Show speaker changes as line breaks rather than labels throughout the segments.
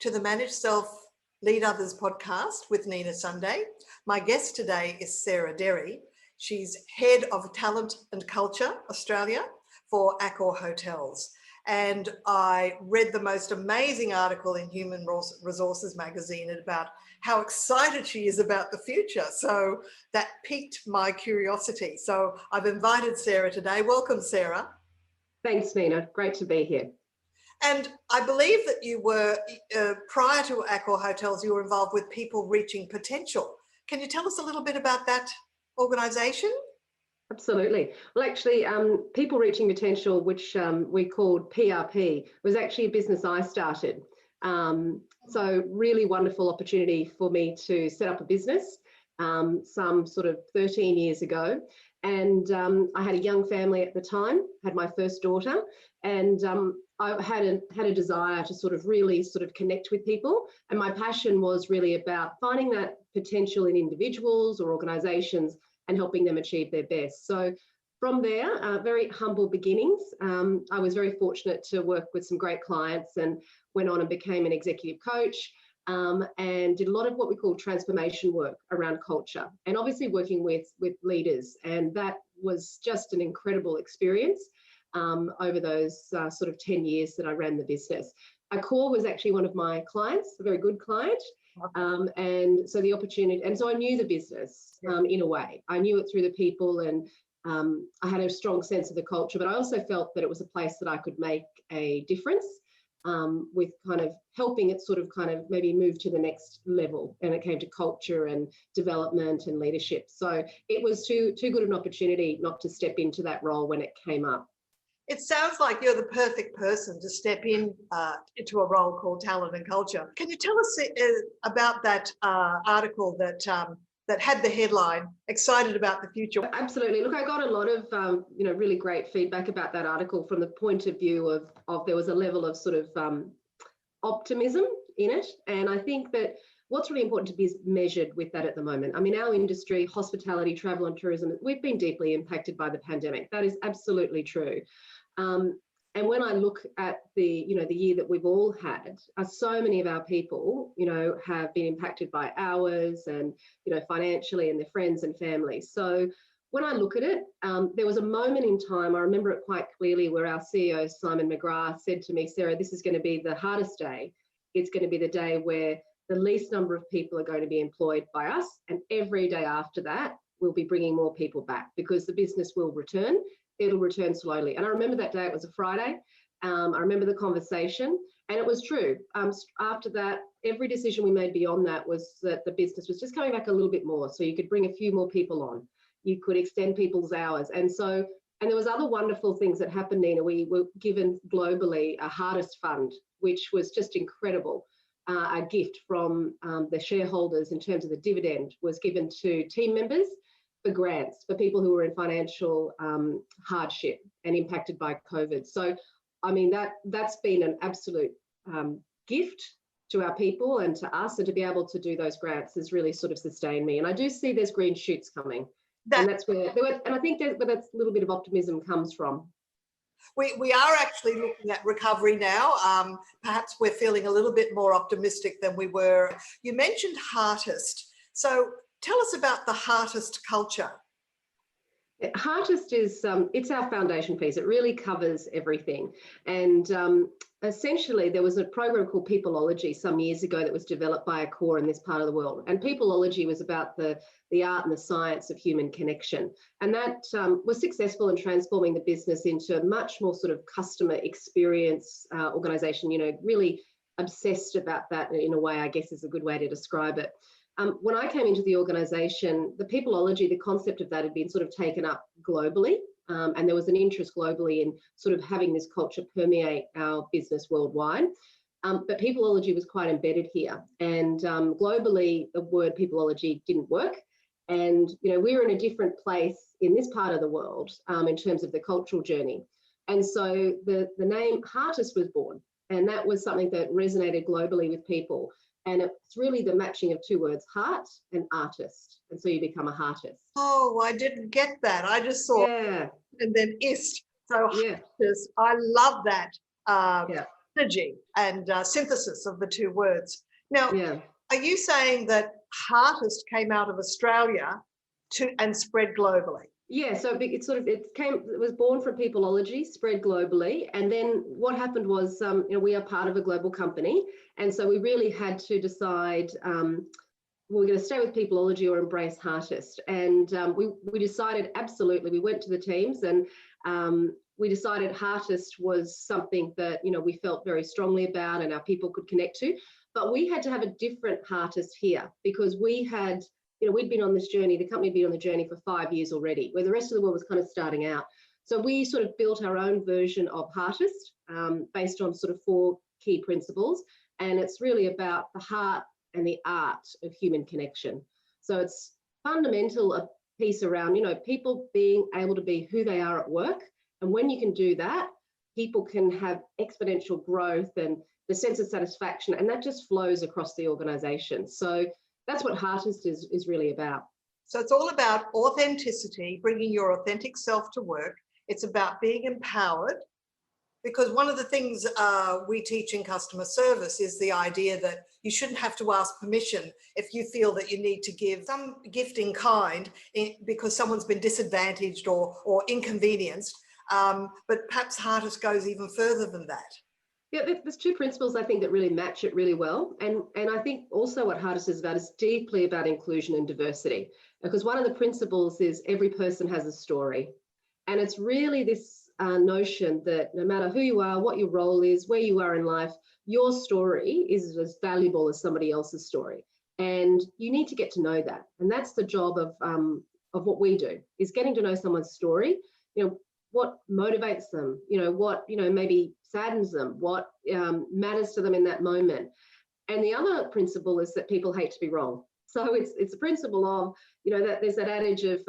to the Manage Self, Lead Others podcast with Nina Sunday. My guest today is Sarah Derry. She's Head of Talent and Culture Australia for Accor Hotels. And I read the most amazing article in Human Resources magazine about how excited she is about the future. So that piqued my curiosity. So I've invited Sarah today. Welcome, Sarah.
Thanks, Nina. Great to be here.
And I believe that you were, prior to Accor Hotels, you were involved with People Reaching Potential. Can you tell us a little bit about that organisation?
Absolutely. Well, actually, People Reaching Potential, which we called PRP, was actually a business I started. So really wonderful opportunity for me to set up a business some sort of 13 years ago. And I had a young family at the time, had my first daughter, and I had a desire to sort of really connect with people. And my passion was really about finding that potential in individuals or organisations and helping them achieve their best. So from there, very humble beginnings. I was very fortunate to work with some great clients and went on and became an executive coach and did a lot of what we call transformation work around culture and obviously working with leaders. And that was just an incredible experience over those sort of 10 years that I ran the business. Accor was actually one of my clients, a very good client. And so the opportunity, and so I knew the business in a way. I knew it through the people, and I had a strong sense of the culture, but I also felt that it was a place that I could make a difference with kind of helping it maybe move to the next level. And it came to culture and development and leadership. So it was too good an opportunity not to step into that role when it came up.
It sounds like you're the perfect person to step in into a role called Talent and Culture. Can you tell us about that article that had the headline, Excited About the Future?
Absolutely. Look, I got a lot of really great feedback about that article from the point of view of there was a level of sort of optimism in it. And I think that what's really important to be measured with that at the moment. I mean, our industry, hospitality, travel and tourism, we've been deeply impacted by the pandemic. That is absolutely true. And when I look at the year that we've all had, so many of our people, have been impacted by hours and, financially, and their friends and family. So when I look at it, there was a moment in time, I remember it quite clearly, where our CEO, Simon McGrath, said to me, Sarah, this is going to be the hardest day. It's going to be the day where the least number of people are going to be employed by us. And every day after that, we'll be bringing more people back because the business will return. It'll return slowly. And I remember that day, it was a Friday. I remember the conversation, and it was true. After that, every decision we made beyond that was that the business was just coming back a little bit more. So you could bring a few more people on. You could extend people's hours. And there was other wonderful things that happened, Nina. We were given globally a Heartist fund, which was just incredible. A gift from the shareholders in terms of the dividend was given to team members for grants for people who were in financial hardship and impacted by COVID. So, I mean, that's been an absolute gift to our people and to us, and to be able to do those grants has really sort of sustained me. And I do see there's green shoots coming, and that's where, and I think that's where that little bit of optimism comes from.
We are actually looking at recovery now. Perhaps we're feeling a little bit more optimistic than we were. You mentioned Heartist. So tell us about the Heartist culture.
Heartist is, it's our foundation piece. It really covers everything. And essentially, there was a program called Peopleology some years ago that was developed by Accor in this part of the world. And Peopleology was about the art and the science of human connection. And that was successful in transforming the business into a much more sort of customer experience organisation, really obsessed about that in a way, I guess is a good way to describe it. When I came into the organisation, the Peopleology, the concept of that had been sort of taken up globally, and there was an interest globally in sort of having this culture permeate our business worldwide. But Peopleology was quite embedded here, and globally, the word Peopleology didn't work. And we're in a different place in this part of the world in terms of the cultural journey. And so the name Heartist was born, and that was something that resonated globally with people. And it's really the matching of two words, heart and artist. And so you become a heartist.
Oh, I didn't get that. I just saw
and
then ist. So
yeah.
heartist, I love that. synergy and synthesis of the two words. Now,
Yeah.
are you saying that Heartist came out of Australia and spread globally?
Yeah, so it was born from Peopleology, spread globally, and then what happened was, we are part of a global company, and so we really had to decide we're going to stay with Peopleology or embrace Heartist, and we decided absolutely. We went to the teams and we decided Heartist was something that we felt very strongly about and our people could connect to, but we had to have a different Heartist here because we had. We'd been on this journey, the company had been on the journey for 5 years already, where the rest of the world was kind of starting out. So we sort of built our own version of Heartist based on sort of 4 key principles. And it's really about the heart and the art of human connection. So it's fundamental a piece around, people being able to be who they are at work. And when you can do that, people can have exponential growth and the sense of satisfaction, and that just flows across the organization. So that's what Heartist is really about.
So it's all about authenticity, bringing your authentic self to work. It's about being empowered, because one of the things we teach in customer service is the idea that you shouldn't have to ask permission if you feel that you need to give some gift in kind because someone's been disadvantaged or inconvenienced. But perhaps Heartist goes even further than that.
Yeah, there's 2 principles I think that really match it really well. And I think also what Heartist is about is deeply about inclusion and diversity, because one of the principles is every person has a story. And it's really this notion that no matter who you are, what your role is, where you are in life, your story is as valuable as somebody else's story. And you need to get to know that. And that's the job of what we do, is getting to know someone's story. What motivates them, what, maybe saddens them, what matters to them in that moment. And the other principle is that people hate to be wrong. So it's a principle of, that there's that adage of,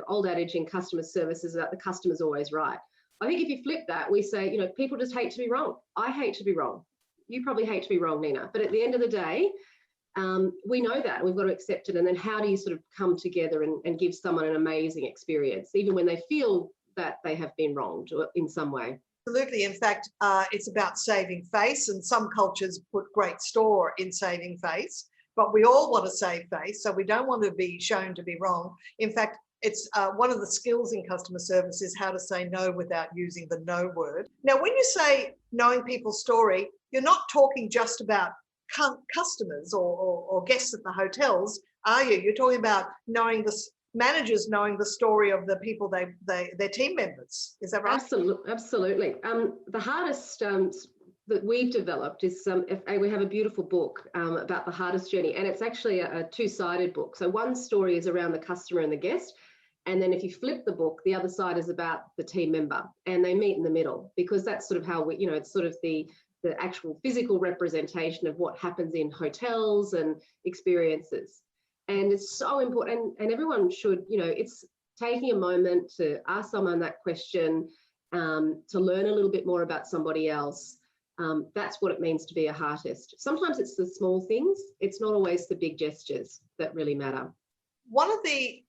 old adage in customer services about the customer's always right. I think if you flip that, we say, people just hate to be wrong. I hate to be wrong. You probably hate to be wrong, Nina. But at the end of the day, we know that we've got to accept it. And then how do you sort of come together and give someone an amazing experience, even when they feel that they have been wronged in some way?
Absolutely. In fact, it's about saving face, and some cultures put great store in saving face, but we all want to save face, so we don't want to be shown to be wrong. In fact, it's one of the skills in customer service is how to say no without using the no word. Now, when you say knowing people's story, you're not talking just about customers or guests at the hotels, are you? You're talking about knowing managers knowing the story of the people their team members. Is that right?
Absolutely. The Heartist that we've developed is we have a beautiful book about the Heartist journey, and it's actually a 2-sided book. So one story is around the customer and the guest, and then if you flip the book, the other side is about the team member, and they meet in the middle, because that's sort of how we, it's sort of the actual physical representation of what happens in hotels and experiences. And it's so important, and everyone should, it's taking a moment to ask someone that question, to learn a little bit more about somebody else. That's what it means to be a Heartist. Sometimes it's the small things. It's not always the big gestures that really matter.
One of the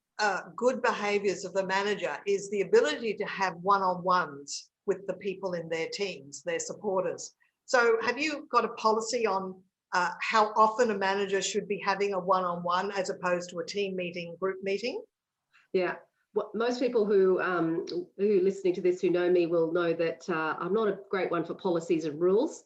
good behaviours of the manager is the ability to have one-on-ones with the people in their teams, their supporters. So have you got a policy on how often a manager should be having a one-on-one as opposed to a team meeting, group meeting?
Yeah, most people who are listening to this who know me will know that I'm not a great one for policies and rules,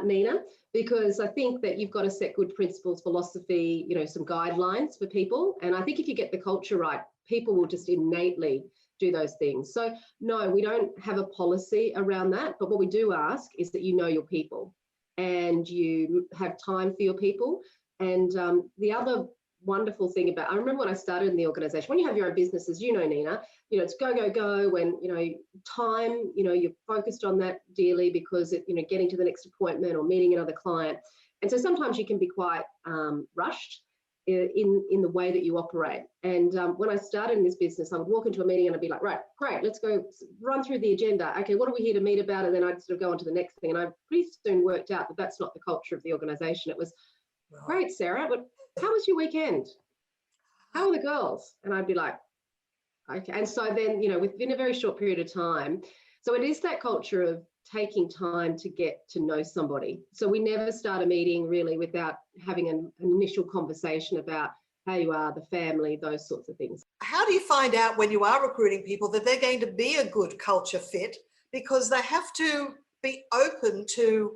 Nina, because I think that you've got to set good principles, philosophy, some guidelines for people. And I think if you get the culture right, people will just innately do those things. So no, we don't have a policy around that. But what we do ask is that you know your people and you have time for your people. And the other wonderful thing about, I remember when I started in the organization, when you have your own businesses, Nina, it's go, go, go, when, time, you're focused on that dearly because it, getting to the next appointment or meeting another client. And so sometimes you can be quite rushed in the way that you operate. And when I started in this business, I would walk into a meeting and I'd be like, right, great, let's go run through the agenda. Okay, what are we here to meet about? And then I'd sort of go on to the next thing. And I pretty soon worked out that that's not the culture of the organization. It was, great, Sarah, but how was your weekend? How are the girls? And I'd be like, okay. And so then, within a very short period of time, so it is that culture of taking time to get to know somebody. So we never start a meeting really without having an initial conversation about how you are, the family, those sorts of things.
How do you find out when you are recruiting people that they're going to be a good culture fit? Because they have to be open to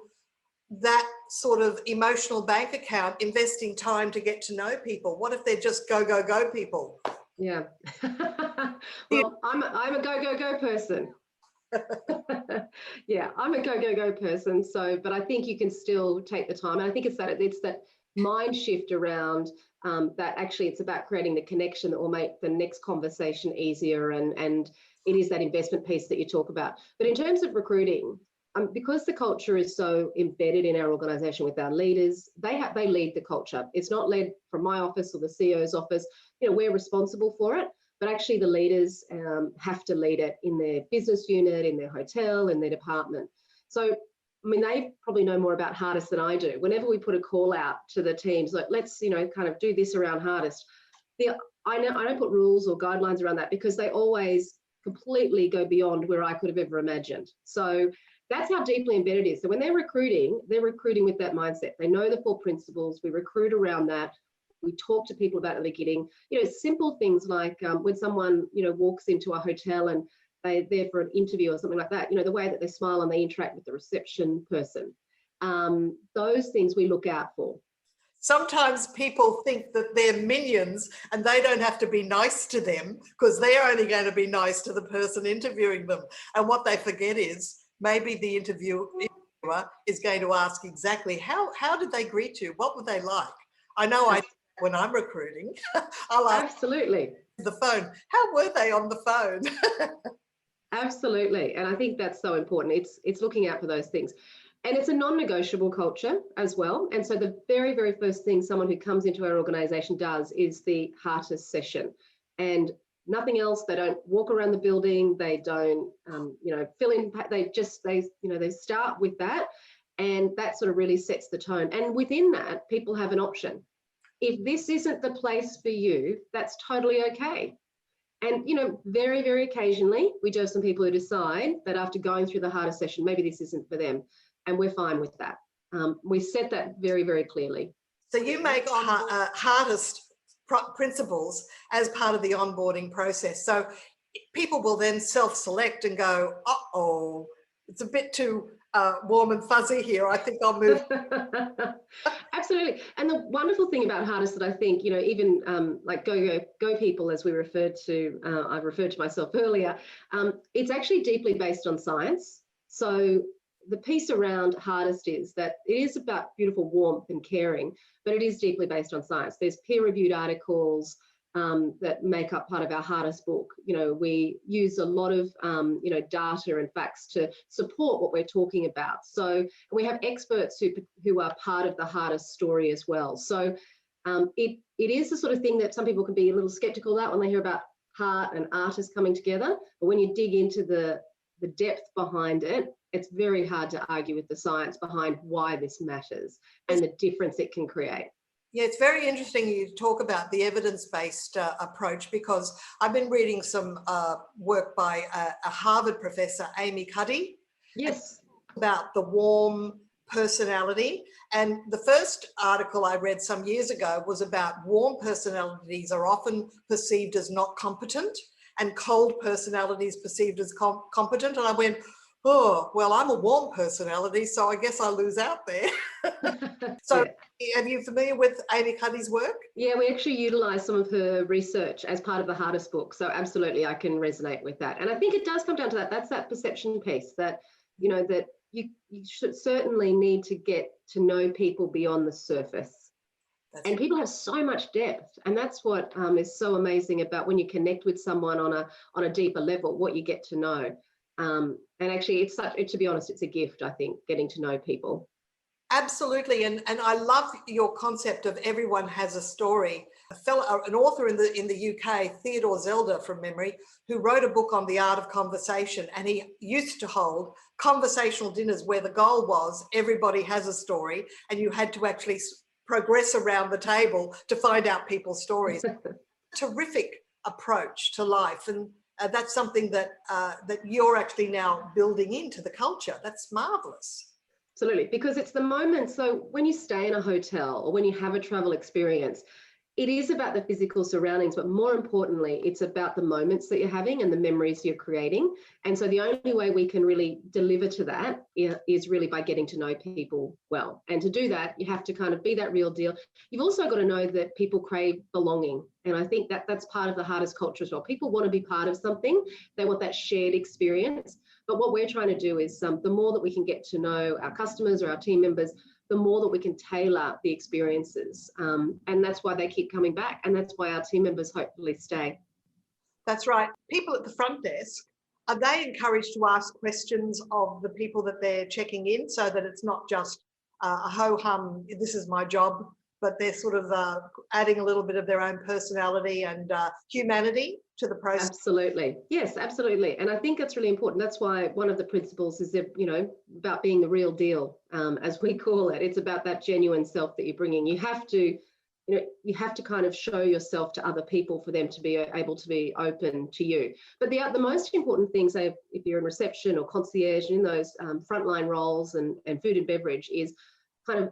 that sort of emotional bank account, investing time to get to know people. What if they're just go, go, go people?
Yeah. Well, I'm a go, go, go person. Yeah, I'm a go, go, go person. So, but I think you can still take the time. And I think it's that mind shift around that actually it's about creating the connection that will make the next conversation easier. And it is that investment piece that you talk about. But in terms of recruiting, because the culture is so embedded in our organisation with our leaders, they lead the culture. It's not led from my office or the CEO's office. You know, we're responsible for it, but actually the leaders have to lead it in their business unit, in their hotel, in their department. So, I mean, they probably know more about Heartist than I do. Whenever we put a call out to the teams, like, let's, kind of do this around Heartist. I don't put rules or guidelines around that because they always completely go beyond where I could have ever imagined. So that's how deeply embedded it is. So when they're recruiting with that mindset. They know the 4 principles. We recruit around that. We talk to people about at the beginning. Simple things like when someone, walks into a hotel and they're there for an interview or something like that, the way that they smile and they interact with the reception person. Those things we look out for.
Sometimes people think that they're minions and they don't have to be nice to them because they're only going to be nice to the person interviewing them. And what they forget is maybe the interviewer is going to ask exactly how did they greet you? What were they like? I know when I'm recruiting, I'll ask
absolutely
the phone, how were they on the phone?
Absolutely. And I think that's so important. It's looking out for those things. And it's a non-negotiable culture as well. And so the very, very first thing someone who comes into our organisation does is the Heartist session. And nothing else. They don't walk around the building. They don't, fill in. They start with that. And that sort of really sets the tone. And within that, people have an option. If this isn't the place for you, that's totally okay. And, very, very occasionally, we do have some people who decide that after going through the Heartist session, maybe this isn't for them. And we're fine with that. We set that very, very clearly.
So you make Heartist principles as part of the onboarding process. So people will then self-select and go, uh-oh, it's a bit too warm and fuzzy here. I think I'll move.
Absolutely. And the wonderful thing about Heartist that I think, even like go people, as we referred to, I've referred to myself earlier, it's actually deeply based on science. So the piece around Heartist is that it is about beautiful warmth and caring, but it is deeply based on science. There's peer-reviewed articles that make up part of our Heartist book. We use a lot of, data and facts to support what we're talking about. So we have experts who are part of the Heartist story as well. So it is the sort of thing that some people can be a little skeptical about when they hear about heart and artists coming together. But when you dig into the depth behind it, it's very hard to argue with the science behind why this matters and the difference it can create.
Yeah, it's very interesting you talk about the evidence-based approach, because I've been reading some work by a Harvard professor, Amy Cuddy.
Yes.
About the warm personality. And the first article I read some years ago was about warm personalities are often perceived as not competent and cold personalities perceived as competent. And I went, oh, well, I'm a warm personality, so I guess I lose out there. So yeah. Are you familiar with Amy Cuddy's work?
Yeah, we actually utilise some of her research as part of the Heartist book. So absolutely, I can resonate with that. And I think it does come down to that. That's that perception piece that, that you should certainly need to get to know people beyond the surface. And people have so much depth, and that's what is so amazing about when you connect with someone on a deeper level, what you get to know. And actually, to be honest, it's a gift, I think, getting to know people.
Absolutely, and I love your concept of everyone has a story. An author in the UK, Theodore Zelda from memory, who wrote a book on the art of conversation, and he used to hold conversational dinners where the goal was everybody has a story, and you had to actually progress around the table to find out people's stories. Terrific approach to life, and that's something that that you're actually now building into the culture. That's marvelous.
Absolutely, because it's the moment. So when you stay in a hotel or when you have a travel experience, it is about the physical surroundings, but more importantly, it's about the moments that you're having and the memories you're creating. And so the only way we can really deliver to that is really by getting to know people well. And to do that, you have to kind of be that real deal. You've also got to know that people crave belonging. And I think that that's part of the Heartist culture as well. People want to be part of something. They want that shared experience. But what we're trying to do is the more that we can get to know our customers or our team members, the more that we can tailor the experiences. And that's why they keep coming back. And that's why our team members hopefully stay.
That's right. People at the front desk, are they encouraged to ask questions of the people that they're checking in so that it's not just a ho-hum, this is my job, but they're sort of adding a little bit of their own personality and humanity to the process?
Absolutely. Yes, absolutely. And I think that's really important. That's why one of the principles is that, about being the real deal, as we call it. It's about that genuine self that you're bringing. You have to kind of show yourself to other people for them to be able to be open to you. But the most important thing, say, if you're in reception or concierge, in those frontline roles and food and beverage, is kind of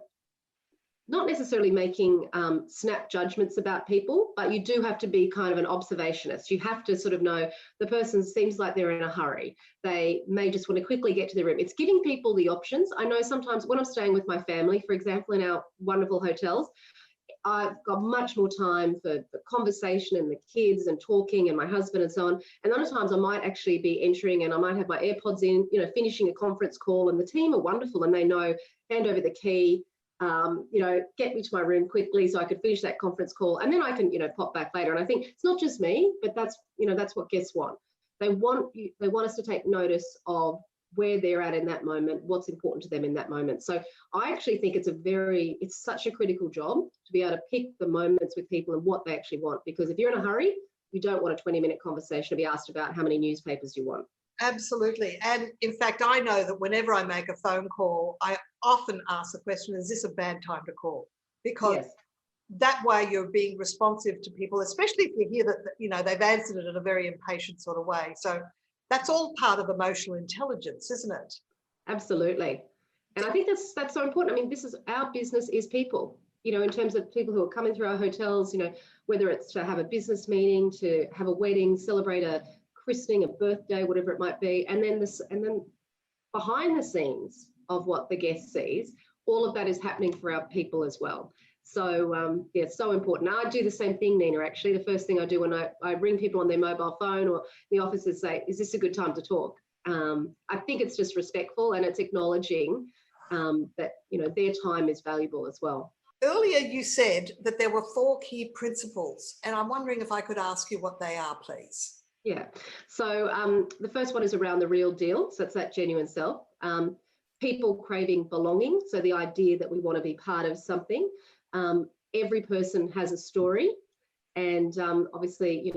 not necessarily making snap judgments about people, but you do have to be kind of an observationist. You have to sort of know the person seems like they're in a hurry. They may just want to quickly get to their room. It's giving people the options. I know sometimes when I'm staying with my family, for example, in our wonderful hotels, I've got much more time for conversation and the kids and talking and my husband and so on. And other times I might actually be entering and I might have my AirPods in, finishing a conference call, and the team are wonderful and they know, hand over the key, get me to my room quickly so I could finish that conference call, and then I can, pop back later. And I think it's not just me, but that's what guests want. They want us to take notice of where they're at in that moment, what's important to them in that moment. So I actually think it's such a critical job to be able to pick the moments with people and what they actually want. Because if you're in a hurry, you don't want a 20-minute conversation to be asked about how many newspapers you want.
Absolutely. And in fact, I know that whenever I make a phone call, I often ask the question, is this a bad time to call? Because yes, that way you're being responsive to people, especially if you hear that, they've answered it in a very impatient sort of way. So that's all part of emotional intelligence, isn't it?
Absolutely. And I think that's so important. I mean, our business is people, in terms of people who are coming through our hotels, whether it's to have a business meeting, to have a wedding, celebrate a christening, a birthday, whatever it might be, and then behind the scenes of what the guest sees, all of that is happening for our people as well. So it's so important. Now, I do the same thing, Nina. Actually, the first thing I do when I ring people on their mobile phone or the officers say, "Is this a good time to talk?" I think it's just respectful and it's acknowledging that their time is valuable as well.
Earlier, you said that there were 4 key principles, and I'm wondering if I could ask you what they are, please.
Yeah. So the first one is around the real deal. So it's that genuine self. People craving belonging. So the idea that we want to be part of something. Every person has a story. And obviously,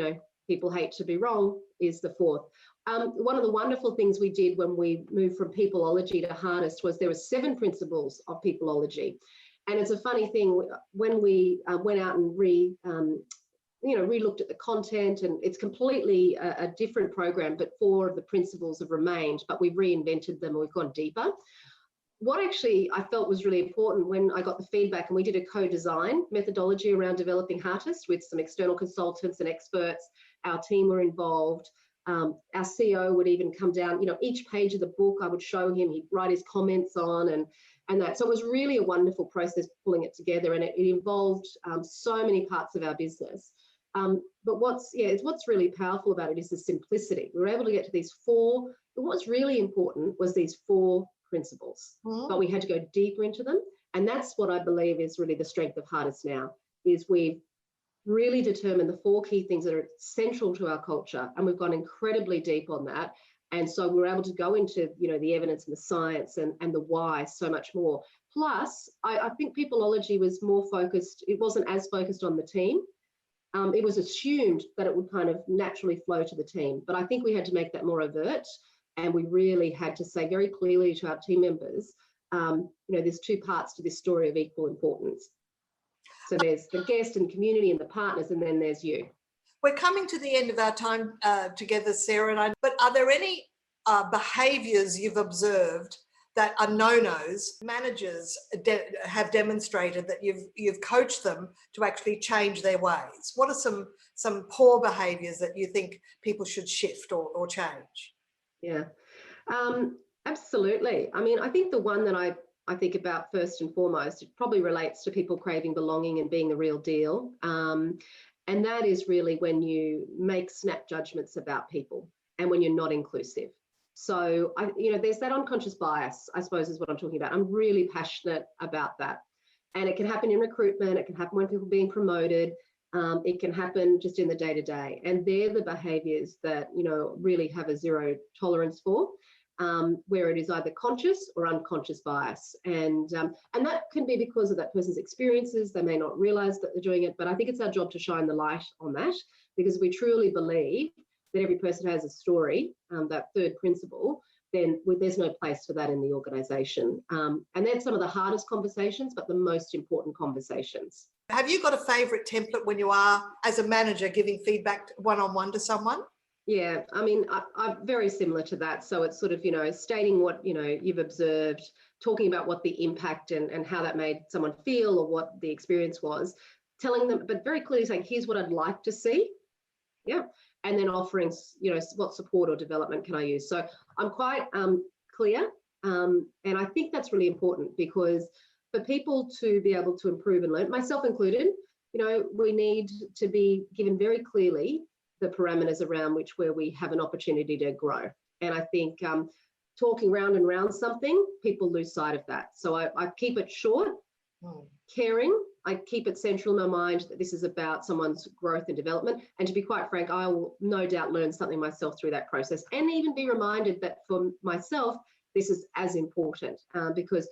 people hate to be wrong is the 4th. One of the wonderful things we did when we moved from peopleology to Heartist was there were 7 principles of peopleology. And it's a funny thing, when we went out and re-looked at the content, and it's completely a different program, but 4 of the principles have remained, but we've reinvented them and we've gone deeper. What actually I felt was really important when I got the feedback, and we did a co-design methodology around developing Heartist with some external consultants and experts. Our team were involved. Our CEO would even come down, each page of the book I would show him, he'd write his comments on and that. So it was really a wonderful process pulling it together, and it involved so many parts of our business. But what's really powerful about it is the simplicity. We were able to get to these 4, but what's really important was these 4 principles, but we had to go deeper into them. And that's what I believe is really the strength of Heartist now, is we've really determined the 4 key things that are central to our culture, and we've gone incredibly deep on that. And so we're able to go into, the evidence and the science and the why so much more. Plus, I think peopleology was more focused, it wasn't as focused on the team. It was assumed that it would kind of naturally flow to the team, but I think we had to make that more overt, and we really had to say very clearly to our team members, there's 2 parts to this story of equal importance. So there's the guest and community and the partners, and then there's you.
We're coming to the end of our time together, Sarah, but are there any behaviours you've observed that are no-nos? Managers have demonstrated that you've coached them to actually change their ways. What are some poor behaviours that you think people should shift or change?
Yeah, absolutely. I mean, I think the one that I think about first and foremost, it probably relates to people craving belonging and being the real deal. And that is really when you make snap judgments about people and when you're not inclusive. So, there's that unconscious bias, I suppose, is what I'm talking about. I'm really passionate about that. And it can happen in recruitment. It can happen when people are being promoted. It can happen just in the day-to-day. And they're the behaviours that, really have a zero tolerance for, where it is either conscious or unconscious bias. And that can be because of that person's experiences. They may not realise that they're doing it, but I think it's our job to shine the light on that, because we truly believe that every person has a story, that third principle, then there's no place for that in the organisation. And that's some of the hardest conversations, but the most important conversations.
Have you got a favourite template when you are, as a manager, giving feedback one-on-one to someone?
Yeah, I mean, I'm very similar to that. So it's sort of, stating what, you've observed, talking about what the impact and how that made someone feel or what the experience was, telling them, but very clearly saying, here's what I'd like to see. Yeah. And then offering, what support or development can I use? So I'm quite clear. And I think that's really important, because for people to be able to improve and learn, myself included, we need to be given very clearly the parameters around where we have an opportunity to grow. And I think talking round and round something, people lose sight of that. So I keep it short, caring. I keep it central in my mind that this is about someone's growth and development. And to be quite frank, I will no doubt learn something myself through that process, and even be reminded that for myself, this is as important, because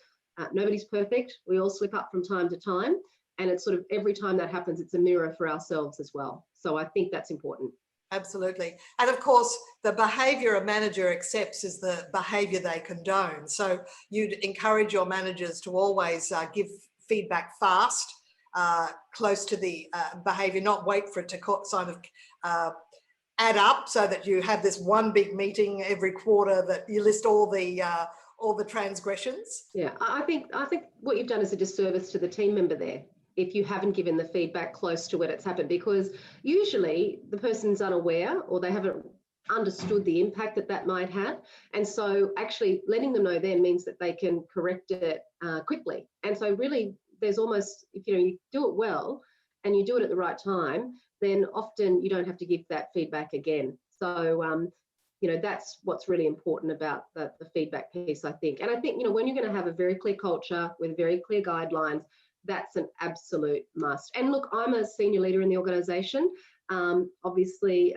nobody's perfect. We all slip up from time to time. And it's sort of every time that happens, it's a mirror for ourselves as well. So I think that's important.
Absolutely. And of course, the behaviour a manager accepts is the behaviour they condone. So you'd encourage your managers to always give feedback fast, close to the behaviour, not wait for it to sort of add up, so that you have this one big meeting every quarter that you list all the transgressions.
Yeah, I think what you've done is a disservice to the team member there if you haven't given the feedback close to when it's happened, because usually the person's unaware or they haven't understood the impact that might have. And so actually letting them know then means that they can correct it quickly. And so really there's almost, if you do it well and you do it at the right time, then often you don't have to give that feedback again. So, that's what's really important about the feedback piece, I think. And I think, when you're going to have a very clear culture with very clear guidelines, that's an absolute must. And look, I'm a senior leader in the organisation, obviously,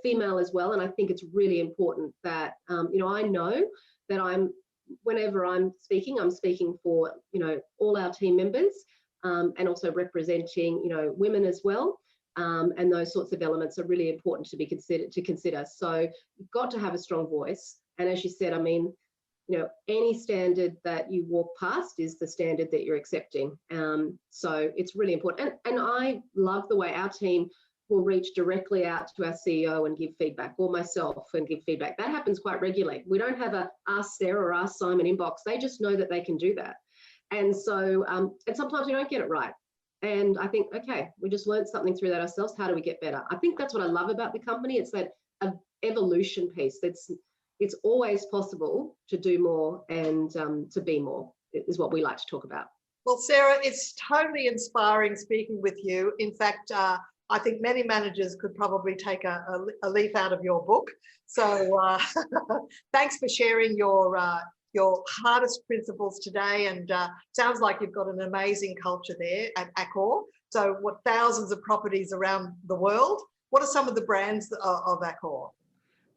female as well. And I think it's really important that, I know that whenever I'm speaking for, all our team members, and also representing, women as well. And those sorts of elements are really important to consider. So you've got to have a strong voice. And as you said, I mean, any standard that you walk past is the standard that you're accepting. So it's really important. And I love the way our team will reach directly out to our CEO and give feedback, or myself and give feedback. That happens quite regularly. We don't have a Ask Sarah or Ask Simon inbox. They just know that they can do that. And so, and sometimes we don't get it right. And I think, okay, we just learned something through that ourselves. How do we get better? I think that's what I love about the company. It's that evolution piece. It's always possible to do more and to be more, is what we like to talk about.
Well, Sarah, it's totally inspiring speaking with you. In fact, I think many managers could probably take a leaf out of your book. So thanks for sharing your Heartist principles today. And sounds like you've got an amazing culture there at Accor. So thousands of properties around the world. What are some of the brands of Accor?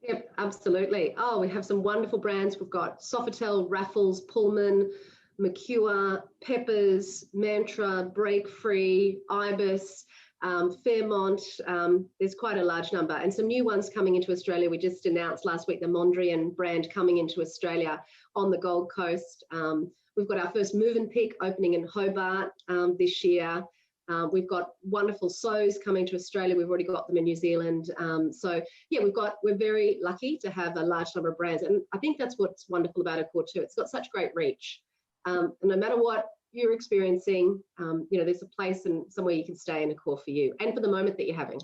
Yep, absolutely. Oh, we have some wonderful brands. We've got Sofitel, Raffles, Pullman, Mercure, Peppers, Mantra, Break Free, Ibis, Fairmont. There's quite a large number, and some new ones coming into Australia. We just announced last week the Mondrian brand coming into Australia on the Gold Coast. We've got our first Move and Pick opening in Hobart this year. We've got wonderful sows coming to Australia. We've already got them in New Zealand. So yeah, we're very lucky to have a large number of brands. And I think that's what's wonderful about Accor too. It's got such great reach. And no matter what you're experiencing, there's a place and somewhere you can stay in Accor for you and for the moment that you're having.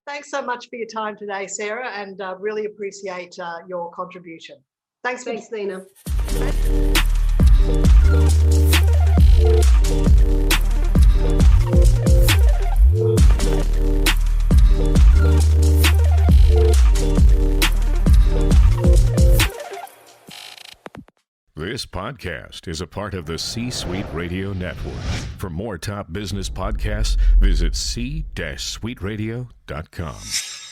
Thanks so much for your time today, Sarah, and really appreciate your contribution. Thanks,
Nina.
This podcast is a part of the C-Suite Radio Network. For more top business podcasts, visit c-suiteradio.com.